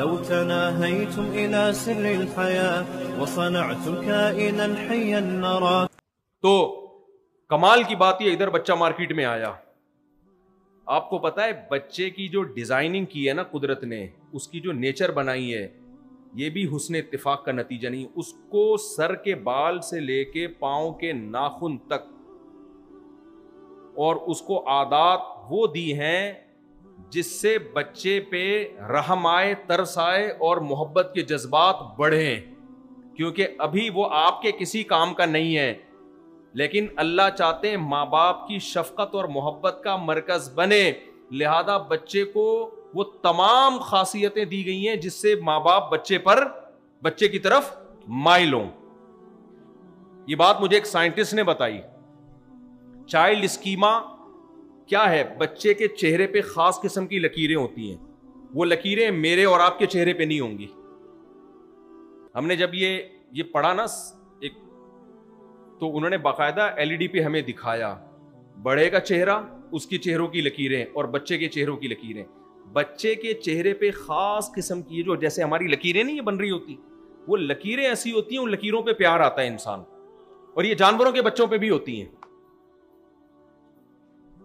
لو تناهيتم إلى سر الحياة وصنعتم كائنا حيا نرى. تو کمال کی بات یہ، ادھر بچہ مارکیٹ میں آیا، آپ کو پتا ہے بچے کی جو ڈیزائننگ کی ہے نا قدرت نے، اس کی جو نیچر بنائی ہے، یہ بھی حسن اتفاق کا نتیجہ نہیں. اس کو سر کے بال سے لے کے پاؤں کے ناخن تک، اور اس کو عادات وہ دی ہیں جس سے بچے پہ رحم آئے، ترس آئے اور محبت کے جذبات بڑھیں، کیونکہ ابھی وہ آپ کے کسی کام کا نہیں ہے، لیکن اللہ چاہتے ہیں ماں باپ کی شفقت اور محبت کا مرکز بنے. لہذا بچے کو وہ تمام خاصیتیں دی گئی ہیں جس سے ماں باپ بچے کی طرف مائل ہوں. یہ بات مجھے ایک سائنٹسٹ نے بتائی. چائلڈ اسکیما کیا ہے؟ بچے کے چہرے پہ خاص قسم کی لکیریں ہوتی ہیں، وہ لکیریں میرے اور آپ کے چہرے پہ نہیں ہوں گی. ہم نے جب یہ پڑھا نا ایک، تو انہوں نے باقاعدہ LED پہ ہمیں دکھایا بڑے کا چہرہ، اس کے چہروں کی لکیریں اور بچے کے چہروں کی لکیریں. بچے کے چہرے پہ خاص قسم کی جو جیسے ہماری لکیریں نہیں بن رہی ہوتی، وہ لکیریں ایسی ہوتی ہیں، ان لکیروں پہ پیار آتا ہے انسان. اور یہ جانوروں کے بچوں پہ بھی ہوتی ہیں.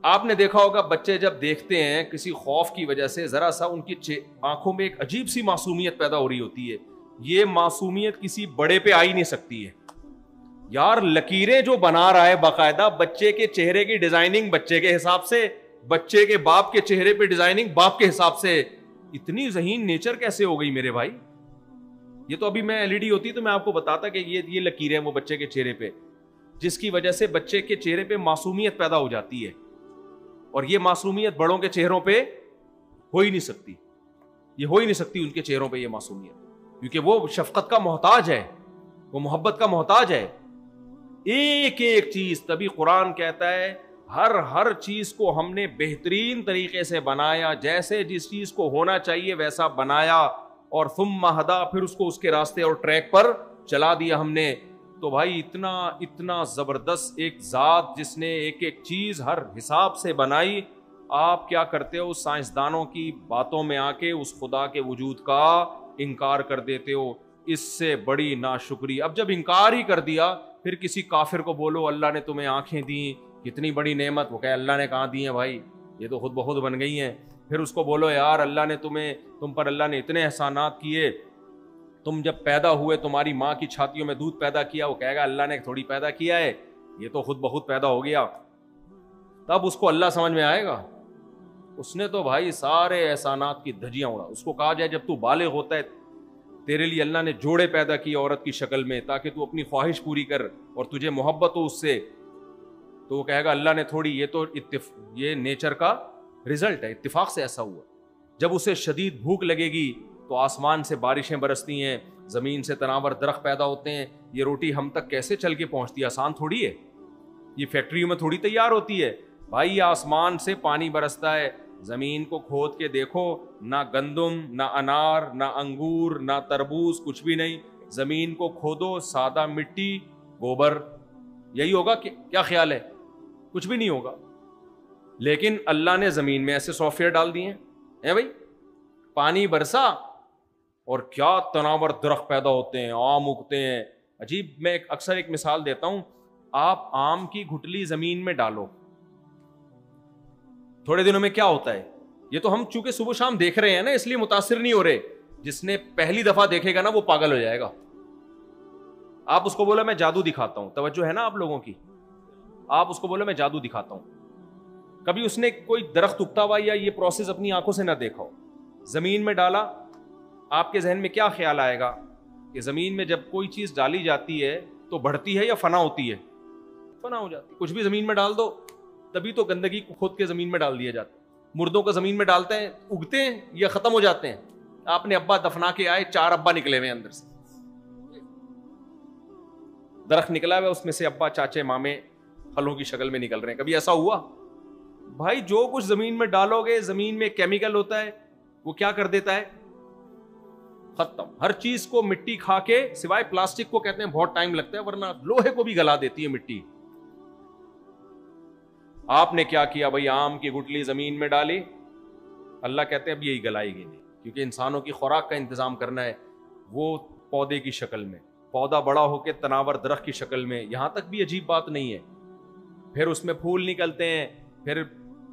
آپ نے دیکھا ہوگا بچے جب دیکھتے ہیں کسی خوف کی وجہ سے، ذرا سا ان کی آنکھوں میں ایک عجیب سی معصومیت پیدا ہو رہی ہوتی ہے. یہ معصومیت کسی بڑے پہ آ ہی نہیں سکتی ہے. یار لکیریں جو بنا رہا ہے باقاعدہ بچے کے چہرے کی ڈیزائننگ بچے کے حساب سے، بچے کے باپ کے چہرے پہ ڈیزائننگ باپ کے حساب سے، اتنی ذہین نیچر کیسے ہو گئی میرے بھائی؟ یہ تو ابھی میں LED ہوتی تو میں آپ کو بتاتا کہ یہ لکیریں وہ بچے کے چہرے پہ، جس کی وجہ سے بچے کے چہرے پہ معصومیت پیدا ہو جاتی ہے. اور یہ معصومیت بڑوں کے چہروں پہ ہو ہی نہیں سکتی، یہ ہو ہی نہیں سکتی ان کے چہروں پہ یہ معصومیت، کیونکہ وہ شفقت کا محتاج ہے، وہ محبت کا محتاج ہے. ایک ایک چیز، تبھی قرآن کہتا ہے ہر چیز کو ہم نے بہترین طریقے سے بنایا، جیسے جس چیز کو ہونا چاہیے ویسا بنایا، اور ثم ہدا، پھر اس کو اس کے راستے اور ٹریک پر چلا دیا ہم نے. تو بھائی اتنا زبردست ایک ذات جس نے ایک ایک چیز ہر حساب سے بنائی، آپ کیا کرتے ہو؟ سائنسدانوں کی باتوں میں آ کے اس خدا کے وجود کا انکار کر دیتے ہو. اس سے بڑی ناشکری. اب جب انکار ہی کر دیا، پھر کسی کافر کو بولو اللہ نے تمہیں آنکھیں دی، کتنی بڑی نعمت، وہ کہے اللہ نے کہاں دی ہیں بھائی، یہ تو خود بخود بن گئی ہیں. پھر اس کو بولو یار اللہ نے تم پر اللہ نے اتنے احسانات کیے، تم جب پیدا ہوئے تمہاری ماں کی چھاتیوں میں دودھ پیدا کیا، وہ کہے گا اللہ نے تھوڑی پیدا کیا ہے، یہ تو خود بخود پیدا ہو گیا. تب اس کو اللہ سمجھ میں آئے گا؟ اس نے تو بھائی سارے احسانات کی دھجیاں اڑا. اس کو کہا جائے جب تو بالغ ہوتا ہے تیرے لیے اللہ نے جوڑے پیدا کیے عورت کی شکل میں تاکہ تو اپنی خواہش پوری کر اور تجھے محبت ہو اس سے، تو وہ کہے گا اللہ نے تھوڑی، یہ تو یہ نیچر کا رزلٹ ہے، اتفاق سے ایسا ہوا. جب اسے شدید بھوک لگے گی تو آسمان سے بارشیں برستی ہیں، زمین سے تناور درخت پیدا ہوتے ہیں. یہ روٹی ہم تک کیسے چل کے پہنچتی ہے؟ آسان تھوڑی ہے، یہ فیکٹریوں میں تھوڑی تیار ہوتی ہے بھائی. آسمان سے پانی برستا ہے، زمین کو کھود کے دیکھو، نہ گندم، نہ انار، نہ انگور، نہ تربوز، کچھ بھی نہیں. زمین کو کھودو، سادہ مٹی، گوبر، یہی ہوگا. کیا خیال ہے؟ کچھ بھی نہیں ہوگا. لیکن اللہ نے زمین میں ایسے سافٹ ویئر ڈال دیے ہیں بھائی، پانی برسا اور کیا تناور درخت پیدا ہوتے ہیں، آم اگتے ہیں. عجیب. میں اکثر ایک مثال دیتا ہوں، آپ آم کی گھٹلی زمین میں ڈالو، تھوڑے دنوں میں کیا ہوتا ہے؟ یہ تو ہم چونکہ صبح شام دیکھ رہے ہیں نا اس لیے متاثر نہیں ہو رہے. جس نے پہلی دفعہ دیکھے گا نا وہ پاگل ہو جائے گا. آپ اس کو بولو میں جادو دکھاتا ہوں، توجہ ہے نا آپ لوگوں کی؟ آپ اس کو بولو میں جادو دکھاتا ہوں. کبھی اس نے کوئی درخت اگتا ہوا یا یہ پروسیس اپنی آنکھوں سے نہ دیکھا ہو، زمین میں ڈالا، آپ کے ذہن میں کیا خیال آئے گا کہ زمین میں جب کوئی چیز ڈالی جاتی ہے تو بڑھتی ہے یا فنا ہوتی ہے؟ فنا ہو جاتی ہے. کچھ بھی زمین میں ڈال دو، تبھی تو گندگی کو کھود کے زمین میں ڈال دیا جاتا ہے. مردوں کو زمین میں ڈالتے ہیں، اگتے ہیں یا ختم ہو جاتے ہیں؟ آپ نے ابا دفنا کے آئے، 4 ابا نکلے ہوئے اندر سے، درخت نکلا ہوا اس میں سے ابا، چاچے، مامے پھلوں کی شکل میں نکل رہے ہیں. کبھی ایسا ہوا؟ بھائی جو کچھ زمین میں ڈالو گے، زمین میں کیمیکل ہوتا ہے، وہ کیا کر دیتا ہے؟ ختم. ہر چیز کو مٹی کھا کے، سوائے پلاسٹک کو کہتے ہیں بہت ٹائم لگتا ہے، ورنہ لوہے کو بھی گلا دیتی ہے مٹی. آپ نے کیا کیا بھائی؟ آم کی گٹلی زمین میں ڈالی، اللہ کہتے ہیں اب یہی گلائے گی نہیں. کیونکہ انسانوں کی خوراک کا انتظام کرنا ہے، وہ پودے کی شکل میں، پودا بڑا ہو کے تناور درخت کی شکل میں، یہاں تک بھی عجیب بات نہیں ہے. پھر اس میں پھول نکلتے ہیں، پھر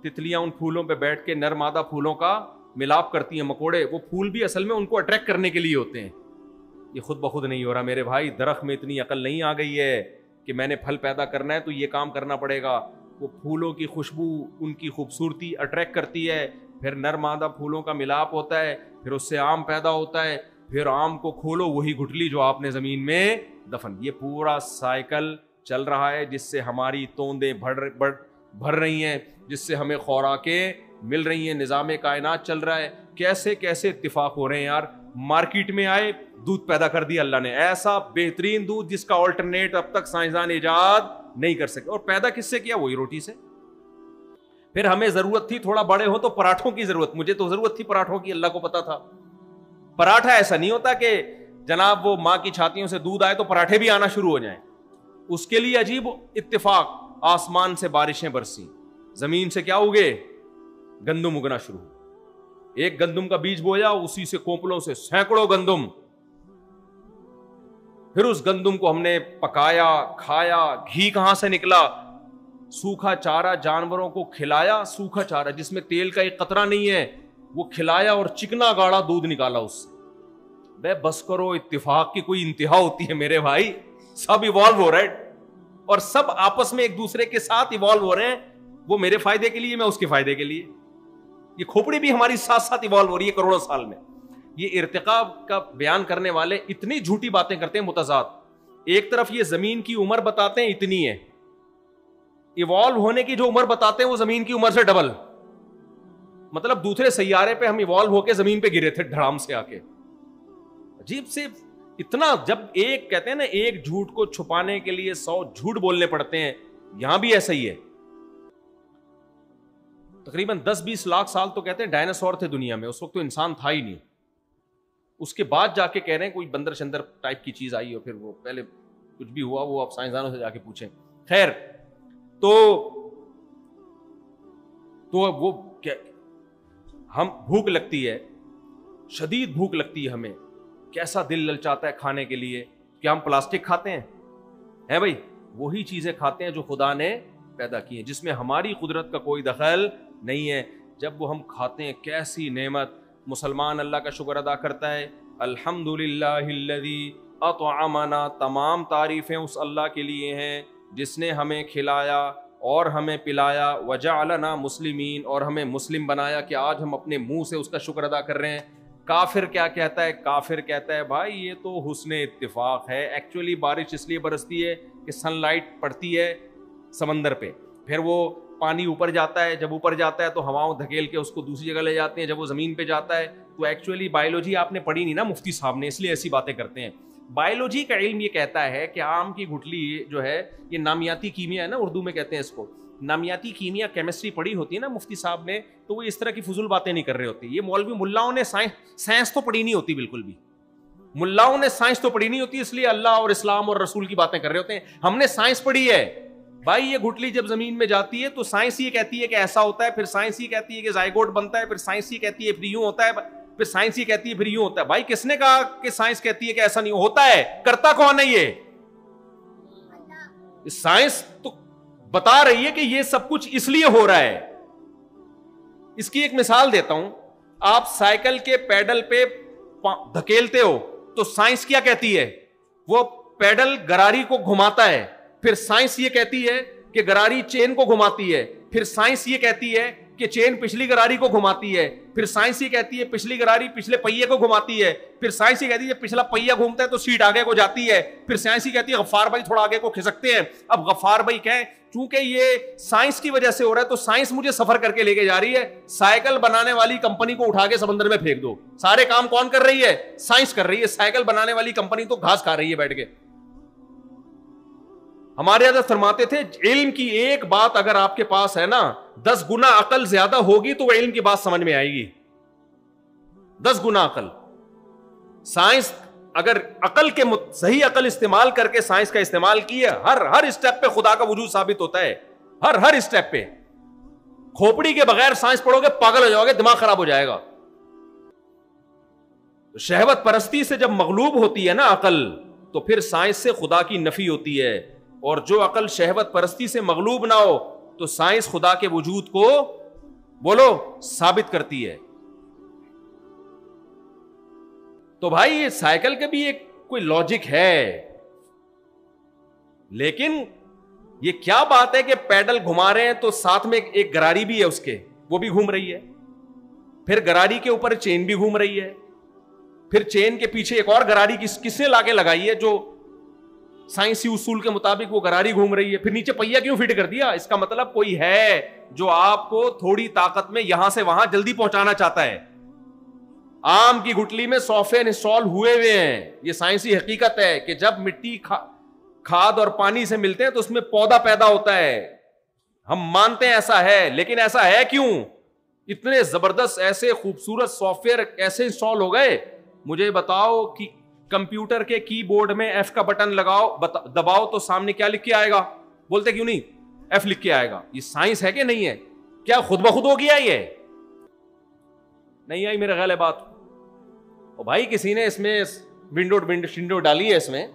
تتلیاں ان پھولوں پہ بیٹھ کے نر مادہ پھولوں کا ملاپ کرتی ہیں، مکوڑے، وہ پھول بھی اصل میں ان کو اٹریکٹ کرنے کے لیے ہوتے ہیں. یہ خود بخود نہیں ہو رہا میرے بھائی، درخت میں اتنی عقل نہیں آ گئی ہے کہ میں نے پھل پیدا کرنا ہے تو یہ کام کرنا پڑے گا. وہ پھولوں کی خوشبو، ان کی خوبصورتی اٹریکٹ کرتی ہے، پھر نر مادہ پھولوں کا ملاپ ہوتا ہے، پھر اس سے آم پیدا ہوتا ہے، پھر آم کو کھولو وہی گٹلی جو آپ نے زمین میں دفن. یہ پورا سائیکل چل رہا ہے جس سے ہماری توندیں بھر رہی ہیں، جس سے ہمیں خوراکیں مل رہی ہیں، نظام کائنات چل رہا ہے. کیسے کیسے اتفاق ہو رہے ہیں یار. مارکیٹ میں آئے، دودھ پیدا کر دیا اللہ نے، ایسا بہترین دودھ جس کا آلٹرنیٹ اب تک سائنسدان ایجاد نہیں کر سکے. اور پیدا کس سے کیا؟ وہی روٹی سے. پھر ہمیں ضرورت تھی تھوڑا بڑے ہو تو پراٹھوں کی ضرورت، مجھے تو ضرورت تھی پراٹھوں کی، اللہ کو پتا تھا. پراٹھا ایسا نہیں ہوتا کہ جناب وہ ماں کی چھاتیوں سے دودھ آئے تو پراٹھے بھی آنا شروع ہو جائیں. اس کے لیے عجیب اتفاق، آسمان سے بارشیں برسی، زمین سے کیا اگے؟ گندم اگنا شروع. ایک گندم کا بیج بویا، اسی سے کونپلوں سے سینکڑوں گندم. پھر اس گندم کو ہم نے پکایا، کھایا. گھی کہاں سے نکلا؟ سوکھا چارہ جانوروں کو کھلایا، سوکھا چارہ جس میں تیل کا ایک قطرہ نہیں ہے، وہ کھلایا اور چکنا گاڑا دودھ نکالا اس سے. بے بس کرو، اتفاق کی کوئی انتہا ہوتی ہے میرے بھائی. سب ایوالو ہو رہے ہیں اور سب آپس میں ایک دوسرے کے ساتھ ایوالو ہو رہے ہیں. وہ میرے فائدے کے لیے، میں اس کے فائدے کے لیے. یہ کھوپڑی بھی ہماری ساتھ ساتھ ایوالو ہو رہی ہے کروڑوں سال میں. یہ ارتقاء کا بیان کرنے والے اتنی جھوٹی باتیں کرتے ہیں متضاد. ایک طرف یہ زمین کی عمر بتاتے ہیں اتنی ہے، ایوالو ہونے کی جو عمر بتاتے ہیں وہ زمین کی عمر سے ڈبل. مطلب دوسرے سیارے پہ ہم ایوالو ہو کے زمین پہ گرے تھے دھڑام سے آ کے. عجیب سے اتنا، جب ایک کہتے ہیں نا ایک جھوٹ کو چھپانے کے لیے 100 جھوٹ بولنے پڑتے ہیں، یہاں بھی ایسا ہی ہے. تقریباً 10-20 لاکھ سال تو کہتے ہیں ڈائناسور تھے دنیا میں، اس وقت تو انسان تھا ہی نہیں. اس کے بعد جا کے کہہ رہے ہیں کوئی بندر شندر ٹائپ کی چیز آئی ہو، پھر وہ پہلے کچھ بھی ہوا وہ آپ سائنسدانوں سے جا کے پوچھیں. خیر، تو وہ کیا، ہم بھوک لگتی ہے، شدید بھوک لگتی ہے ہمیں، کیسا دل للچاتا ہے کھانے کے لیے. کیا ہم پلاسٹک کھاتے ہیں بھائی؟ وہی چیزیں کھاتے ہیں جو خدا نے پیدا کی ہیں، جس میں ہماری قدرت کا کوئی دخل نہیں ہے. جب وہ ہم کھاتے ہیں کیسی نعمت. مسلمان اللہ کا شکر ادا کرتا ہے، الحمدللہ الذی اطعمنا. تمام تعریفیں اس اللہ کے لیے ہیں جس نے ہمیں کھلایا اور ہمیں پلایا، وجعلنا مسلمین، اور ہمیں مسلم بنایا کہ آج ہم اپنے منہ سے اس کا شکر ادا کر رہے ہیں. کافر کیا کہتا ہے؟ کافر کہتا ہے بھائی یہ تو حسن اتفاق ہے. ایکچولی بارش اس لیے برستی ہے کہ سن لائٹ پڑتی ہے سمندر پہ، پھر وہ پانی اوپر جاتا ہے، جب اوپر جاتا ہے تو ہواؤں دھکیل کے اس کو دوسری جگہ لے جاتے ہیں، جب وہ زمین پہ جاتا ہے تو ایکچولی بایولوجی آپ نے پڑھی نہیں نا مفتی صاحب نے، اس لیے ایسی باتیں کرتے ہیں. بایولوجی کا علم یہ کہتا ہے کہ آم کی گٹلی جو ہے یہ نامیاتی کیمیا ہے نا، اردو میں کہتے ہیں اس کو نامیاتی کیمیا. کیمسٹری پڑھی ہوتی ہے نا مفتی صاحب نے، تو وہ اس طرح کی فضول باتیں نہیں کر رہے ہوتے. یہ مولوی ملاؤں نے سائنس تو پڑھی نہیں ہوتی، بالکل بھی ملاؤں نے سائنس تو پڑھی نہیں ہوتی، اس لیے اللہ اور اسلام اور رسول کی باتیں کر رہے ہوتے ہیں. ہم نے سائنس پڑھی ہے بھائی. یہ گٹلی جب زمین میں جاتی ہے تو سائنس یہ کہتی ہے کہ ایسا ہوتا ہے، پھر سائنس یہ کہتی ہے کہ زائگوٹ بنتا ہے، پھر سائنس یہ کہتی ہے پھر یوں ہوتا ہے، پھر سائنس یہ کہتی ہے پھر یوں ہوتا ہے. بھائی کس نے کہا کہ سائنس کہتی ہے کہ ایسا نہیں ہوتا ہے؟ کرتا کون ہے؟ یہ سائنس تو بتا رہی ہے کہ یہ سب کچھ اس لیے ہو رہا ہے. اس کی ایک مثال دیتا ہوں. آپ سائیکل کے پیڈل پہ دھکیلتے ہو تو سائنس کیا کہتی ہے؟ وہ پیڈل گراری کو گھماتا ہے. پھر سائنس یہ کہتی ہے کہ گراری چین کو گھماتی ہے. پھر سائنس یہ کہتی ہے کہ چین پچھلی گراری کو گھماتی ہے. پھر سائنس یہ کہتی ہے پچھلی گراری پچھلے پہیے کو گھماتی ہے. پھر سائنس یہ کہتی ہے پچھلا پہیہ گھومتا ہے تو سیٹ آگے کو جاتی ہے. پھر سائنس یہ کہتی ہے غفار بھائی تھوڑا آگے کو کھسکتے ہیں. اب غفار بھائی کہیں چونکہ یہ سائنس کی وجہ سے ہو رہا ہے تو سائنس مجھے سفر کر کے لے کے جا رہی ہے. سائیکل بنانے والی کمپنی کو اٹھا کے سمندر میں پھینک دو. سارے کام کون کر رہی ہے؟ سائنس کر رہی ہے. سائیکل بنانے والی کمپنی تو گھاس کھا رہی ہے بیٹھ کے. ہمارے حضرت فرماتے تھے علم کی ایک بات اگر آپ کے پاس ہے نا 10 گنا عقل زیادہ ہوگی تو وہ علم کی بات سمجھ میں آئے گی. 10 گنا عقل. سائنس اگر عقل کے صحیح عقل استعمال کر کے سائنس کا استعمال کیے، ہر اسٹیپ پہ خدا کا وجود ثابت ہوتا ہے. ہر اسٹیپ پہ. کھوپڑی کے بغیر سائنس پڑھو گے پاگل ہو جاؤ گے، دماغ خراب ہو جائے گا. تو شہوت پرستی سے جب مغلوب ہوتی ہے نا عقل تو پھر سائنس سے خدا کی نفی ہوتی ہے، اور جو عقل شہوت پرستی سے مغلوب نہ ہو تو سائنس خدا کے وجود کو بولو ثابت کرتی ہے۔ تو بھائی یہ سائیکل کا بھی ایک کوئی لاجک ہے، لیکن یہ کیا بات ہے کہ پیڈل گھما رہے ہیں تو ساتھ میں ایک گراری بھی ہے اس کے، وہ بھی گھوم رہی ہے، پھر گراری کے اوپر چین بھی گھوم رہی ہے، پھر چین کے پیچھے ایک اور گراری کس نے لا کے لگائی ہے جو سائنسی اصول کے مطابق وہ گراری گھوم رہی ہے، پھر نیچے پہیا کیوں فٹ کر دیا؟ اس کا مطلب کوئی ہے جو آپ کو تھوڑی طاقت میں یہاں سے وہاں جلدی پہنچانا چاہتا ہے۔ آم کی گٹلی میں سافٹ ویئر انسٹال ہوئے ہیں، یہ سائنسی حقیقت ہے کہ جب مٹی کھاد اور پانی سے ملتے ہیں تو اس میں پودا پیدا ہوتا ہے، ہم مانتے ہیں ایسا ہے، لیکن ایسا ہے کیوں؟ اتنے زبردست ایسے خوبصورت سافٹ ویئر ایسے انسٹال ہو گئے، مجھے بتاؤ کہ کمپیوٹر کے کی بورڈ میں ایف کا بٹن لگاؤ دباؤ تو سامنے کیا لکھ کے آئے گا؟ بولتے کیوں نہیں ایف لکھ کے آئے گا؟ یہ سائنس ہے کہ نہیں ہے؟ کیا خود بخود ہو گیا؟ یہ نہیں آئی میرا خیال ہے بات۔ اور بھائی کسی نے اس میں ونڈو ڈالی ہے، اس میں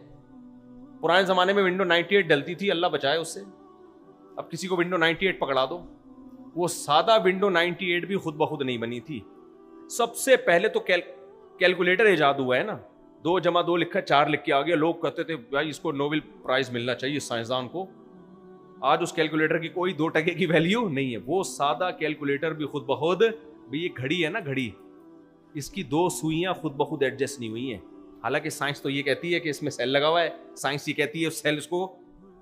پرانے زمانے میں ونڈو 98 ڈلتی تھی، اللہ بچائے اس سے، اب کسی کو ونڈو 98 پکڑا دو، وہ سادہ ونڈو 98 بھی خود بخود نہیں بنی تھی۔ سب سے پہلے تو کیلکولیٹر ایجاد ہوا ہے نا، 2 + 2 لکھا 4 لکھ کے آ گیا، لوگ کہتے تھے بھائی اس کو نوبل پرائز ملنا چاہیے سائنسدان کو۔ آج اس کیلکولیٹر کی کوئی 2% کی ویلیو نہیں ہے، وہ سادہ کیلکولیٹر بھی خود بخود، یہ گھڑی ہے نا گھڑی، اس کی 2 سوئیاں خود بخود ایڈجسٹ نہیں ہوئی ہیں، حالانکہ سائنس تو یہ کہتی ہے کہ اس میں سیل لگا ہوا ہے، سائنس یہ کہتی ہے سیل اس کو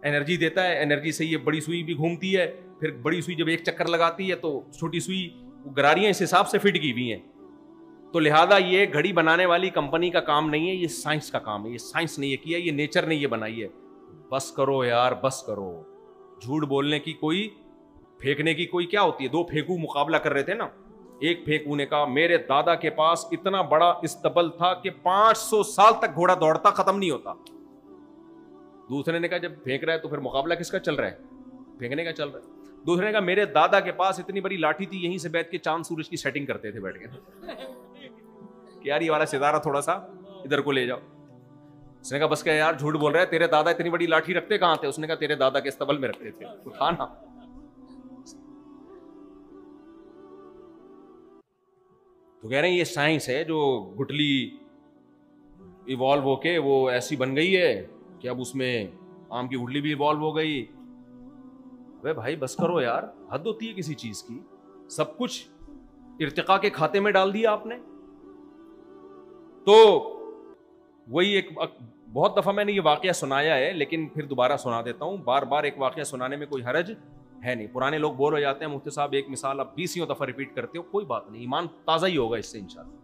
انرجی دیتا ہے، انرجی سے یہ بڑی سوئی بھی گھومتی ہے، پھر بڑی سوئی جب ایک چکر لگاتی ہے تو چھوٹی سوئی گراریاں اس حساب سے فٹ کی ہوئی ہیں۔ تو لہذا یہ گھڑی بنانے والی کمپنی کا کام نہیں ہے، یہ سائنس کا کام ہے، یہ سائنس نے یہ کیا، یہ نیچر نے یہ بنائی ہے۔ بس کرو یار، بس کرو، جھوٹ بولنے کی کوئی، پھینکنے کی کوئی کیا ہوتی ہے؟ 2 پھینکو مقابلہ کر رہے تھے نا، ایک پھینکو نے کہا میرے دادا کے پاس اتنا بڑا استبل تھا کہ 500 سال تک گھوڑا دوڑتا ختم نہیں ہوتا۔ دوسرے نے کہا جب پھینک رہا ہے تو پھر مقابلہ کس کا چل رہا ہے؟ پھینکنے کا چل رہا ہے۔ دوسرے نے کہا میرے دادا کے پاس اتنی بڑی لاٹھی تھی، یہیں سے بیٹھ کے چاند سورج کی سیٹنگ کرتے تھے بیٹھ کے، کہ یار یہ والا ستارہ تھوڑا سا ادھر کو لے جاؤ۔ اس نے کہا بس کہ یار جھوٹ بول رہا ہے، تیرے دادا اتنی بڑی لاٹھی رکھتے کہاں تھے؟ اس نے کہا تیرے دادا کے استبل میں رکھتے تھے، اٹھانا۔ تو کہہ رہے ہیں یہ سائنس ہے جو گٹلی ایوالو ہو کے وہ ایسی بن گئی ہے کہ اب اس میں آم کی گٹلی بھی ایوالو ہو گئی۔ ابے بھائی بس کرو یار، حد ہوتی ہے کسی چیز کی، سب کچھ ارتقاء کے کھاتے میں ڈال دیا آپ نے۔ تو وہی ایک بہت دفعہ میں نے یہ واقعہ سنایا ہے، لیکن پھر دوبارہ سنا دیتا ہوں، بار بار ایک واقعہ سنانے میں کوئی حرج ہے نہیں۔ پرانے لوگ بور ہو جاتے ہیں مفتی صاحب ایک مثال اب 20 دفعہ ریپیٹ کرتے ہو، کوئی بات نہیں، ایمان تازہ ہی ہوگا اس سے انشاءاللہ۔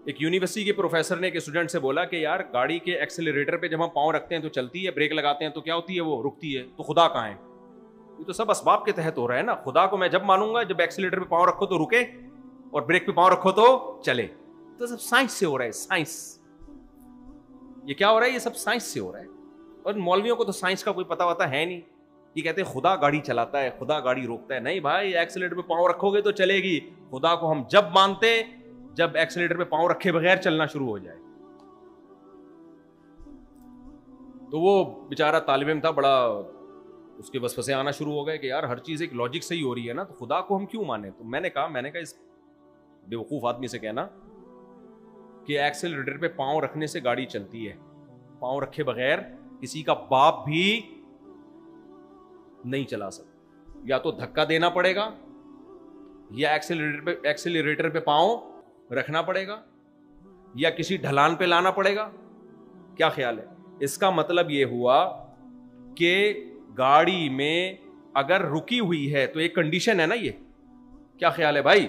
ایک یونیورسٹی کے پروفیسر نے ایک اسٹوڈنٹ سے بولا کہ یار گاڑی کے ایکسیلریٹر پہ جب ہم پاؤں رکھتے ہیں تو چلتی ہے، بریک لگاتے ہیں تو کیا ہوتی ہے؟ وہ رکتی ہے۔ تو خدا کہاں ہے؟ یہ تو سب اسباب کے تحت ہو رہا ہے نا۔ خدا کو میں جب مانوں گا جب ایکسیلریٹر پہ پاؤں رکھو تو رکے اور بریک پہ پاؤں رکھو تو چلے۔ تو سب سائنس سے ہو رہا ہے، سائنس۔ یہ کیا ہو رہا ہے؟ یہ سب سائنس سے ہو رہا ہے۔ اور مولویوں کو تو سائنس کا کوئی پتہ وتا ہے نہیں، یہ کہتے ہیں خدا گاڑی چلاتا ہے، خدا گاڑی روکتا ہے۔ نہیں بھائی، ایکسیلریٹر پہ پاؤں رکھو گے تو چلے گی۔ خدا کو ہم جب مانتے جب ایکسیلریٹر پہ پاؤں رکھے بغیر چلنا شروع ہو جائے۔ تو وہ بیچارہ طالب علم تھا، بڑا اس کے وسوسے آنا شروع ہو گئے کہ یار ہر چیز ایک لاجک سے ہی ہو رہی ہے نا، تو خدا کو ہم کیوں مانیں؟ تو میں نے کہا اس بیوقوف آدمی سے کہنا کہ ایکسیلریٹر پہ پاؤں رکھنے سے گاڑی چلتی ہے، پاؤں رکھے بغیر کسی کا باپ بھی نہیں چلا سکتا۔ یا تو دھکا دینا پڑے گا یا ایکسیلریٹر پہ پاؤں رکھنا پڑے گا یا کسی ڈھلان پہ لانا پڑے گا۔ کیا خیال ہے؟ اس کا مطلب یہ ہوا کہ گاڑی میں اگر رکی ہوئی ہے تو ایک کنڈیشن ہے نا، یہ کیا خیال ہے بھائی؟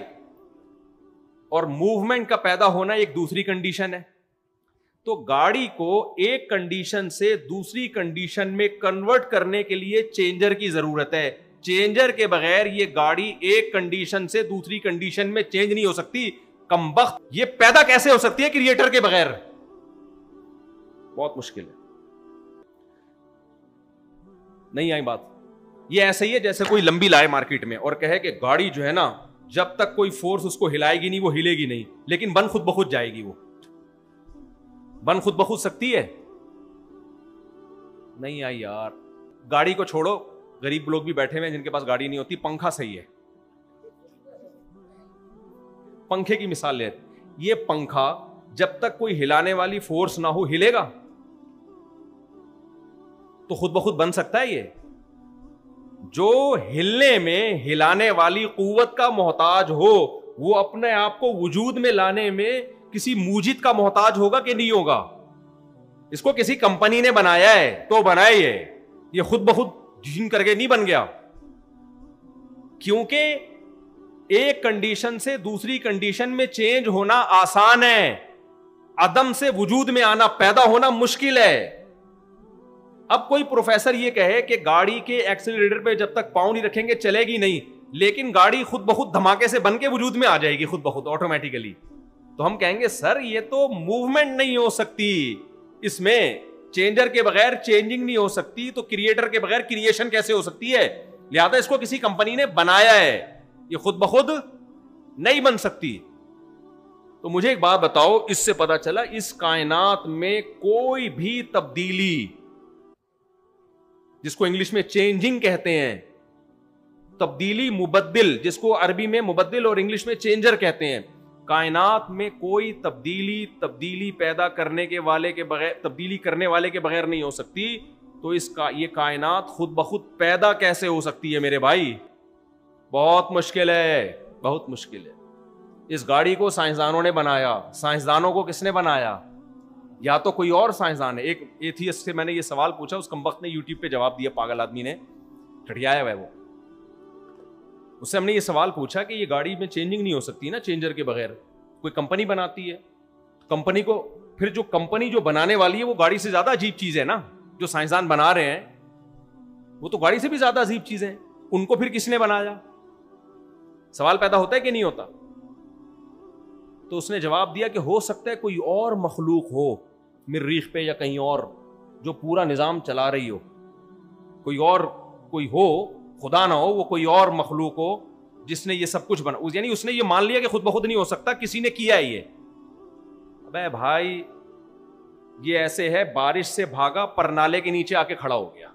اور موومنٹ کا پیدا ہونا ایک دوسری کنڈیشن ہے۔ تو گاڑی کو ایک کنڈیشن سے دوسری کنڈیشن میں کنورٹ کرنے کے لیے چینجر کی ضرورت ہے۔ چینجر کے بغیر یہ گاڑی ایک کنڈیشن سے دوسری کنڈیشن میں چینج نہیں ہو سکتی۔ کمبخت یہ پیدا کیسے ہو سکتی ہے کریٹر کے بغیر؟ بہت مشکل ہے۔ نہیں آئی بات؟ یہ ایسے ہی ہے جیسے کوئی لمبی لائے مارکیٹ میں اور کہے کہ گاڑی جو ہے نا جب تک کوئی فورس اس کو ہلائے گی نہیں وہ ہلے گی نہیں, لیکن بن خود بخود جائے گی. وہ بن خود بخود سکتی ہے؟ نہیں آئی یار. گاڑی کو چھوڑو, غریب لوگ بھی بیٹھے ہوئے جن کے پاس گاڑی نہیں ہوتی, پنکھا صحیح ہے. پنکھے کی مثال لے, یہ پنکھا جب تک کوئی ہلانے والی فورس نہ ہو ہلے گا تو خود بخود بن سکتا ہے. یہ جو ہلنے میں ہلانے والی قوت کا محتاج ہو وہ اپنے آپ کو وجود میں لانے میں کسی موجد کا محتاج ہوگا کہ نہیں ہوگا؟ اس کو کسی کمپنی نے بنایا ہے تو بنایا, یہ خود بخود جن کر کے نہیں بن گیا. کیونکہ ایک کنڈیشن سے دوسری کنڈیشن میں چینج ہونا آسان ہے, عدم سے وجود میں آنا, پیدا ہونا مشکل ہے. اب کوئی پروفیسر یہ کہے کہ گاڑی کے ایکسیلریٹر پہ جب تک پاؤں نہیں رکھیں گے چلے گی نہیں, لیکن گاڑی خود بخود دھماکے سے بن کے وجود میں آ جائے گی خود بخود آٹومیٹیکلی, تو ہم کہیں گے سر یہ تو موومنٹ نہیں ہو سکتی, اس میں چینجر کے بغیر چینجنگ نہیں ہو سکتی, تو کریٹر کے بغیر کریشن کیسے ہو سکتی ہے؟ لہذا اس کو کسی کمپنی نے بنایا ہے, یہ خود بخود نہیں بن سکتی. تو مجھے ایک بات بتاؤ, اس سے پتا چلا اس کائنات میں کوئی بھی تبدیلی, جس کو انگلش میں چینجنگ کہتے ہیں, تبدیلی, مبدل, جس کو عربی میں مبدل اور انگلش میں چینجر کہتے ہیں, کائنات میں کوئی تبدیلی پیدا کرنے کے والے کے بغیر, تبدیلی کرنے والے کے بغیر نہیں ہو سکتی. تو اس کا یہ کائنات خود بخود پیدا کیسے ہو سکتی ہے میرے بھائی؟ بہت مشکل ہے, بہت مشکل ہے. اس گاڑی کو سائنسدانوں نے بنایا. سائنسدانوں کو کس نے بنایا؟ یا تو کوئی اور سائنسدان ہے. ایک ایتھیسٹ سے میں نے یہ سوال پوچھا, اس کمبخت نے یوٹیوب پہ جواب دیا, پاگل آدمی نے, ٹھٹیایا ہوا ہے وہ. اس سے ہم نے یہ سوال پوچھا کہ یہ گاڑی میں چینجنگ نہیں ہو سکتی نا چینجر کے بغیر, کوئی کمپنی بناتی ہے, کمپنی کو پھر جو کمپنی جو بنانے والی ہے وہ گاڑی سے زیادہ عجیب چیز ہے نا. جو سائنسدان بنا رہے ہیں وہ تو گاڑی سے بھی زیادہ عجیب چیز ہے, ان کو پھر کس نے بنایا؟ سوال پیدا ہوتا ہے کہ نہیں ہوتا؟ تو اس نے جواب دیا کہ ہو سکتا ہے کوئی اور مخلوق ہو مریخ پہ یا کہیں اور جو پورا نظام چلا رہی ہو, کوئی ہو, خدا نہ ہو, وہ کوئی اور مخلوق ہو جس نے یہ سب کچھ بنا, یعنی اس نے یہ مان لیا کہ خود بخود نہیں ہو سکتا, کسی نے کیا ہے یہ. ابے بھائی یہ ایسے ہے بارش سے بھاگا پرنالے کے نیچے آ کے کھڑا ہو گیا.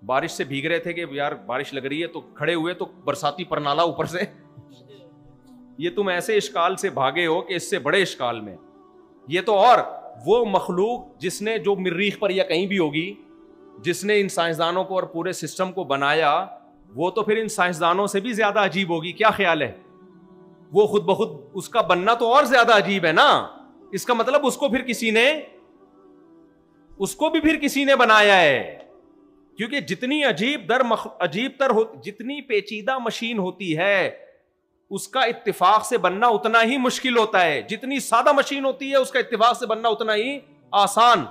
بارش سے بھیگ رہے تھے کہ یار بارش لگ رہی ہے تو کھڑے ہوئے تو برساتی پرنالا اوپر سے. یہ تم ایسے اشکال سے بھاگے ہو کہ اس سے بڑے اشکال میں. یہ تو اور وہ مخلوق جس نے, جو مریخ پر یا کہیں بھی ہوگی, جس نے ان سائنسدانوں کو اور پورے سسٹم کو بنایا, وہ تو پھر ان سائنسدانوں سے بھی زیادہ عجیب ہوگی. کیا خیال ہے؟ وہ خود بخود اس کا بننا تو اور زیادہ عجیب ہے نا. اس کا مطلب اس کو بھی پھر کسی نے بنایا ہے. کیونکہ جتنی جتنی پیچیدہ مشین ہوتی ہے اس کا اتفاق سے بننا اتنا ہی مشکل ہوتا ہے, جتنی سادہ مشین ہوتی ہے اس کا اتفاق سے بننا اتنا ہی آسان.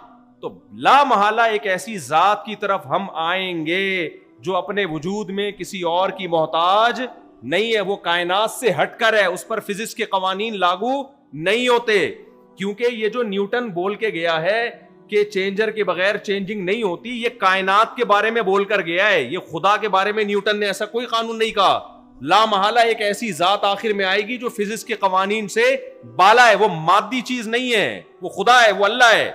تو لا محالہ ایک ایسی ذات کی طرف ہم آئیں گے جو اپنے وجود میں کسی اور کی محتاج نہیں ہے, وہ کائنات سے ہٹ کر ہے, اس پر فزکس کے قوانین لاگو نہیں ہوتے. کیونکہ یہ جو نیوٹن بول کے گیا ہے کہ چینجر کے بغیر چینجنگ نہیں ہوتی, یہ کائنات کے بارے میں بول کر گیا ہے, یہ خدا کے بارے میں نیوٹن نے ایسا کوئی قانون نہیں کہا. لا محالہ ایک ایسی ذات آخر میں آئے گی جو فزکس کے قوانین سے بالا ہے, وہ مادی چیز نہیں ہے, وہ خدا ہے, وہ اللہ ہے.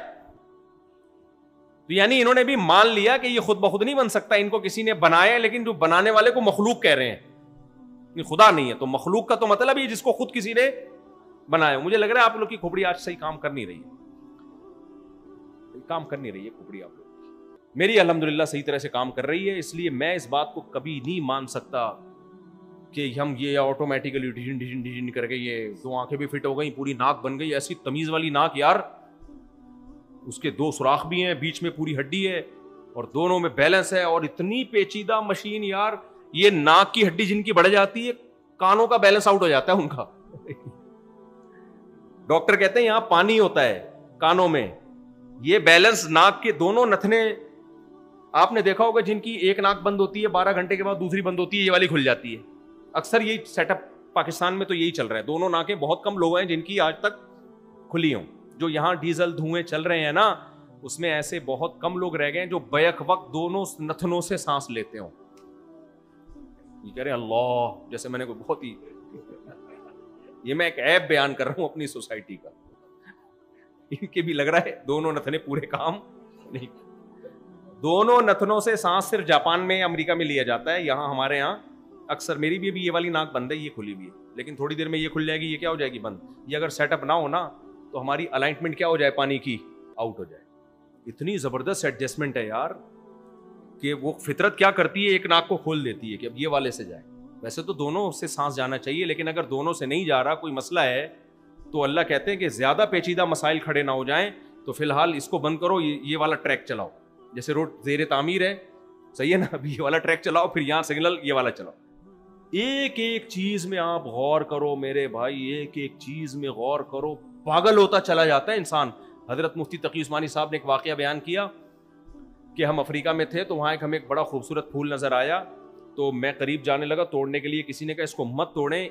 تو یعنی انہوں نے بھی مان لیا کہ یہ خود بخود نہیں بن سکتا, ان کو کسی نے بنایا, لیکن جو بنانے والے کو مخلوق کہہ رہے ہیں, یہ خدا نہیں ہے. تو مخلوق کا تو مطلب یہ جس کو خود کسی نے بنایا. مجھے لگ رہا ہے آپ لوگ کی کھوپڑی آج صحیح کام کر نہیں رہی ہے, کھوپڑی آپ لوگ. میری الحمدللہ صحیح طرح سے کام کر رہی ہے. اس لیے میں اس بات کو کبھی نہیں مان سکتا کہ ہم یہ آٹومیٹیکلی ڈیزن کر کے یہ دو آنکھیں بھی فٹ ہو گئی, پوری ناک بن گئی, ایسی تمیز والی ناک یار, اس کے 2 سوراخ بھی ہیں, بیچ میں پوری ہڈی ہے اور دونوں میں بیلنس ہے, اور اتنی پیچیدہ مشین یار. یہ ناک کی ہڈی جن کی بڑھ جاتی ہے, کانوں کا بیلنس آؤٹ ہو جاتا ہے ان کا. ڈاکٹر کہتے ہیں یہاں پانی ہوتا ہے کانوں میں, یہ بیلنس ناک کے دونوں نتنے. آپ نے دیکھا ہوگا جن کی ایک ناک بند ہوتی ہے 12 گھنٹے کے بعد دوسری بند ہوتی ہے, یہ والی کھل جاتی ہے. اکثر یہی سیٹ اپ پاکستان میں تو یہی چل رہا ہے. دونوں ناکیں, بہت کم لوگ ہیں جن کی آج تک کھلی ہوں. جو یہاں ڈیزل دھوئیں چل رہے ہیں نا, اس میں ایسے بہت کم لوگ رہ گئے ہیں جو بیک وقت دونوں نتنوں سے سانس لیتے ہوں. یہ کہہ رہے ہیں اللہ، جیسے میں نے کوئی بہت ہی، یہ میں ایک عیب بیان کر رہا ہوں اپنی سوسائٹی کا. ان کے بھی لگ رہا ہے دونوں نتنے پورے کام نہیں. دونوں نتنوں سے سانس صرف جاپان میں امریکہ میں لیا جاتا ہے. یہاں ہمارے یہاں اکثر، میری بھی یہ والی ناک بند ہے، یہ کھلی ہوئی ہے، لیکن تھوڑی دیر میں یہ کھل جائے گی. یہ کیا ہو جائے گی؟ بند. یہ اگر سیٹ اپ نہ ہو نا تو ہماری الائنمنٹ کیا ہو جائے؟ پانی کی آؤٹ ہو جائے. اتنی زبردست ایڈجسٹمنٹ ہے یار کہ وہ فطرت کیا کرتی ہے، ایک ناک کو کھول دیتی ہے کہ اب یہ والے سے جائے. ویسے تو دونوں سے سانس جانا چاہیے، لیکن اگر دونوں سے نہیں جا رہا، کوئی مسئلہ ہے، تو اللہ کہتے ہیں کہ زیادہ پیچیدہ مسائل کھڑے نہ ہو جائیں تو فی الحال اس کو بند کرو، یہ والا ٹریک چلاؤ. جیسے روڈ زیر تعمیر ہے، صحیح ہے نا، ابھی یہ والا ٹریک چلاؤ، پھر یہاں سگنل یہ والا چلاؤ. ایک ایک چیز میں آپ غور کرو میرے بھائی، ایک ایک چیز میں غور کرو. پاگل ہوتا چلا جاتا ہے انسان. حضرت مفتی تقی عثمانی صاحب نے ایک واقعہ بیان کیا کہ ہم افریقہ میں تھے، تو وہاں ہمیں ایک بڑا خوبصورت پھول نظر آیا، تو میں قریب جانے لگا توڑنے کے لیے. کسی نے کہا اس کو مت توڑیں،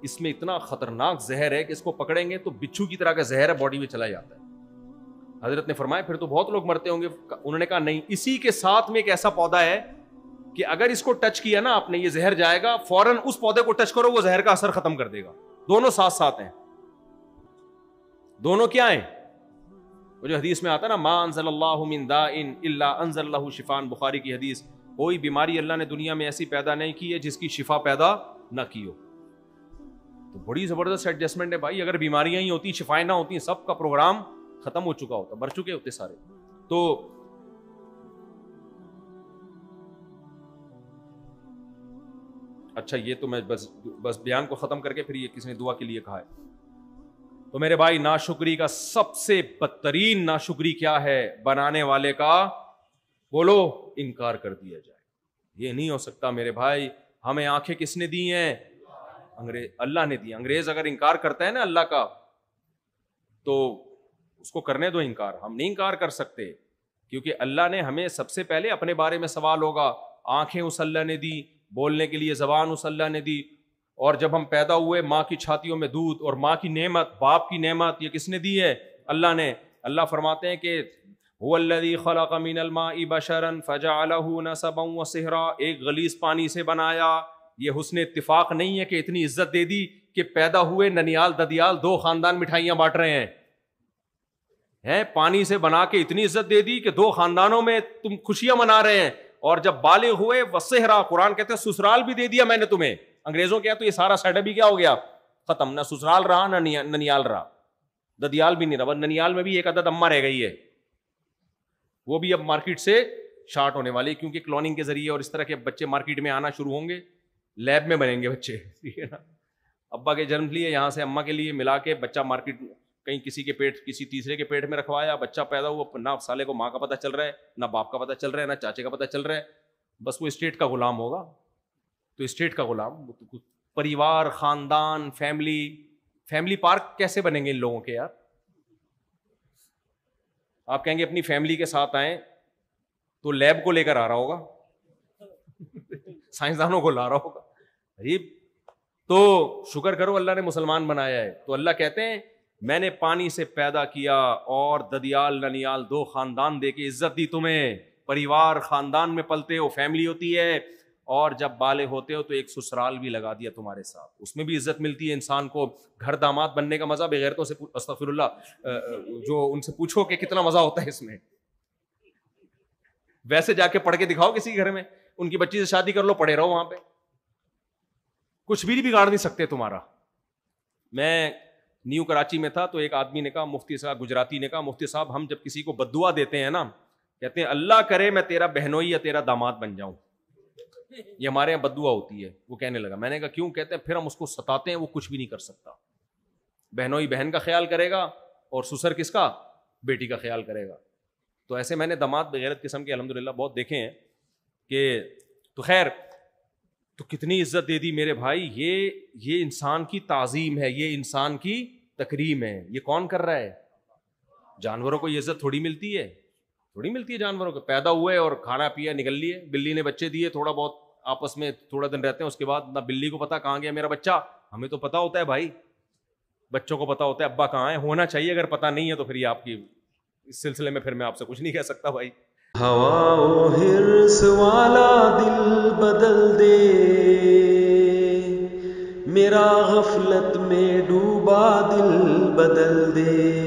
اس میں اتنا خطرناک زہر ہے کہ اس کو پکڑیں گے تو بچھو کی طرح کا زہر ہے، باڈی میں چلا جاتا ہے. حضرت نے فرمایا پھر تو بہت لوگ مرتے ہوں گے. انہوں نے کہا نہیں، اسی کے ساتھ میں ایک ایسا پودا ہے کہ اگر اس کو ٹچ کیا نا آپ نے، یہ زہر جائے گا، فوراً اس پودے کو ٹچ کرو، وہ زہر کا اثر ختم کر دے گا. دونوں ساتھ ساتھ ہیں. دونوں کیا ہیں؟ وہ جو حدیث میں آتا ہے نا، ما انزل اللہ من داء الا انزل له شفاء، بخاری کی حدیث. کوئی بیماری اللہ نے دنیا میں ایسی پیدا نہیں کی ہے جس کی شفا پیدا نہ کی ہو. تو بڑی زبردست ایڈجسٹمنٹ ہے بھائی. اگر بیماریاں ہی ہوتی، شفائیں نہ ہوتی، سب کا پروگرام ختم ہو چکا ہوتا، مر چکے ہوتے سارے. تو اچھا، یہ تو میں بس بیان کو ختم کر کے پھر یہ کسی نے دعا کے لیے کہا ہے. تو میرے بھائی، ناشکری کا سب سے بدترین ناشکری کیا ہے؟ بنانے والے کا بولو انکار کر دیا جائے. یہ نہیں ہو سکتا میرے بھائی. ہمیں آنکھیں کس نے دی ہیں؟ اللہ نے دی. انگریز اگر انکار کرتا ہے نا اللہ کا تو اس کو کرنے دو انکار. ہم نہیں انکار کر سکتے کیونکہ اللہ نے ہمیں سب سے پہلے اپنے بارے میں سوال ہوگا. آنکھیں اس اللہ نے دی، بولنے کے لیے زبان اس اللہ نے دی، اور جب ہم پیدا ہوئے ماں کی چھاتیوں میں دودھ، اور ماں کی نعمت، باپ کی نعمت، یہ کس نے دی ہے؟ اللہ نے. اللہ فرماتے ہیں کہ هو الذی خلق من الماء بشرا فجعله نسبا وصہرا، ایک غلیظ پانی سے بنایا. یہ حسن اتفاق نہیں ہے کہ اتنی عزت دے دی کہ پیدا ہوئے ننیال ددیال دو خاندان مٹھائیاں بانٹ رہے ہیں. پانی سے بنا کے اتنی عزت دے دی کہ دو خاندانوں میں تم خوشیاں منا رہے ہیں. اور جب بالغ ہوئے وصہرا، قرآن کہتے ہیں سسرال بھی دے دیا میں نے تمہیں. انگریزوں کیا تو یہ سارا سیٹ اپ ہی کیا ہو گیا؟ ختم. نہ سسرال رہا نہ ننیال رہا، ددیال بھی نہیں رہا. ننیال میں بھی ایک عدد اماں رہ گئی ہے، وہ بھی اب مارکیٹ سے شارٹ ہونے والی، کیونکہ کلوننگ کے ذریعے اور اس طرح کے بچے مارکیٹ میں آنا شروع ہوں گے. لیب میں بنیں گے بچے، ٹھیک ہے نا. ابا کے جنم لیے یہاں سے اماں کے لیے ملا کے بچہ مارکیٹ، کہیں کسی کے پیٹ، کسی تیسرے کے پیٹ میں رکھوایا، بچہ پیدا ہوا، نہ سالے کو ماں کا پتہ چل رہا ہے، نہ باپ کا پتہ چل رہا ہے، نہ چاچے کا پتہ چل رہا ہے. بس وہ اسٹیٹ کا غلام ہوگا. تو اسٹیٹ کا غلام، پریوار، خاندان، فیملی پارک کیسے بنیں گے ان لوگوں کے یار؟ آپ کہیں گے اپنی فیملی کے ساتھ آئیں تو لیب کو لے کر آ رہا ہوگا، سائنسدانوں کو لا رہا ہوگا. عجیب. تو شکر کرو اللہ نے مسلمان بنایا ہے. تو اللہ کہتے ہیں میں نے پانی سے پیدا کیا اور ددیال ننیال دو خاندان دے کے عزت دی تمہیں. پریوار، خاندان میں پلتے ہو، فیملی ہوتی ہے، اور جب بالغ ہوتے ہو تو ایک سسرال بھی لگا دیا تمہارے ساتھ. اس میں بھی عزت ملتی ہے انسان کو. گھر داماد بننے کا مزہ بغیرتوں سے، استغفر اللہ، جو ان سے پوچھو کہ کتنا مزہ ہوتا ہے اس میں. ویسے جا کے پڑھ کے دکھاؤ کسی گھر میں، ان کی بچی سے شادی کر لو، پڑھے رہو وہاں پہ، کچھ بھی نہیں بگاڑ نہیں سکتے تمہارا. میں نیو کراچی میں تھا تو ایک آدمی نے کہا، مفتی صاحب گجراتی نے کہا، مفتی صاحب ہم جب کسی کو بددعا دیتے ہیں نا، کہتے ہیں اللہ کرے میں تیرا بہنوئی یا تیرا داماد بن جاؤں. یہ ہمارے یہاں بددعا ہوتی ہے. وہ کہنے لگا. میں نے کہا کیوں؟ کہتے ہیں پھر ہم اس کو ستاتے ہیں، وہ کچھ بھی نہیں کر سکتا. بہنوئی بہن کا خیال کرے گا اور سسر کس کا؟ بیٹی کا خیال کرے گا. تو ایسے میں نے داماد بغیرت قسم کے الحمدللہ بہت دیکھے ہیں کہ تو خیر، تو کتنی عزت دے دی میرے بھائی. یہ انسان کی تعظیم ہے، یہ انسان کی تکریم ہے. یہ کون کر رہا ہے؟ جانوروں کو یہ عزت تھوڑی ملتی ہے، تھوڑی ملتی ہے جانوروں کو. پیدا ہوئے اور کھانا پیا نکل لیے. بلی نے بچے دیے، تھوڑا بہت آپس میں تھوڑا دن رہتے ہیں، اس کے بعد نہ بلی کو پتا کہاں گیا میرا بچہ. ہمیں تو پتا ہوتا ہے بھائی، بچوں کو پتا ہوتا ہے ابا کہاں ہے. ہونا چاہیے، اگر پتا نہیں ہے تو پھر یہ آپ کی اس سلسلے میں پھر میں آپ سے کچھ نہیں کہہ سکتا بھائی. ہوا و حرص والا دل بدل دے، میرا غفلت میں ڈوبا دل بدل دے۔